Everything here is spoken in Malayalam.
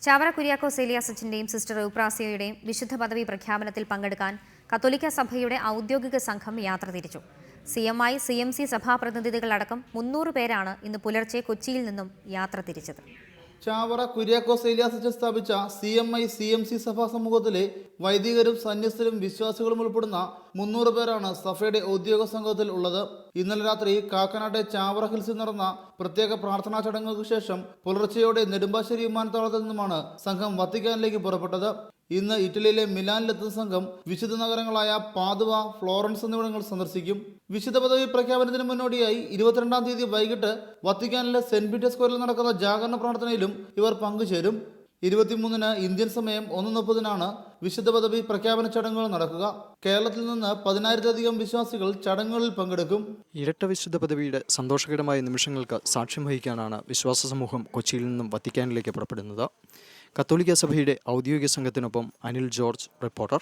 ചാവറ കുര്യാക്കോസ് ഏലിയാസച്ചന്റെയും സിസ്റ്റർ എവുപ്രാസിയയുടെയും വിശുദ്ധ പദവി പ്രഖ്യാപനത്തിൽ പങ്കെടുക്കാൻ കത്തോലിക്ക സഭയുടെ ഔദ്യോഗിക സംഘം യാത്ര തിരിച്ചു. CMI, CMC സഭാപ്രതിനിധികളടക്കം 300 പേരാണ് ഇന്ന് പുലർച്ചെ കൊച്ചിയിൽ നിന്നും യാത്ര തിരിച്ചത്. ചാവറ കുര്യാക്കോസ് ഏലിയാസച്ചൻ സ്ഥാപിച്ച CMI, CMC സഭാ സമൂഹത്തിലെ വൈദികരും സന്യസ്തരും വിശ്വാസികളും ഉൾപ്പെടുന്ന 300 പേരാണ് സഭയുടെ ഔദ്യോഗിക സംഘത്തിൽ ഉള്ളത്. ഇന്നലെ രാത്രി കാക്കനാട്ടെ ചാവറ ഹിൽസിൽ നടന്ന പ്രത്യേക പ്രാർത്ഥനാ ചടങ്ങുകൾക്ക് ശേഷം പുലർച്ചെയോടെ നെടുമ്പാശ്ശേരി വിമാനത്താവളത്തിൽ നിന്നുമാണ് സംഘം വത്തിക്കാനിലേക്ക് പുറപ്പെട്ടത്. ഇന്ന് ഇറ്റലിയിലെ മിലാനിലെത്തുന്ന സംഘം വിശുദ്ധ നഗരങ്ങളായ പാദുവ, ഫ്ലോറൻസ് എന്നിവിടങ്ങൾ സന്ദർശിക്കും. വിശുദ്ധ പദവി പ്രഖ്യാപനത്തിന് മുന്നോടിയായി 22-ാം തീയതി വൈകിട്ട് വത്തിക്കാനിലെ സെന്റ് പീറ്റേഴ്സ് സ്ക്വയറിൽ നടക്കുന്ന ജാഗരണ പ്രാർത്ഥനയിലും ഇവർ പങ്കുചേരും. 23-ന് ഇന്ത്യൻ സമയം 1:30-നാണ് വിശുദ്ധ പദവി പ്രഖ്യാപന ചടങ്ങുകൾ നടക്കുക. കേരളത്തിൽ നിന്ന് 10,000-ലധികം വിശ്വാസികൾ ചടങ്ങുകളിൽ പങ്കെടുക്കും. ഇരട്ട വിശുദ്ധ പദവിയുടെ സന്തോഷകരമായ നിമിഷങ്ങൾക്ക് സാക്ഷ്യം വഹിക്കാനാണ് വിശ്വാസ സമൂഹം കൊച്ചിയിൽ നിന്നും വത്തിക്കാനിലേക്ക് പുറപ്പെടുന്നത്. കത്തോലിക്ക സഭയുടെ ഔദ്യോഗിക സംഘത്തിനൊപ്പം അനിൽ ജോർജ്, റിപ്പോർട്ടർ.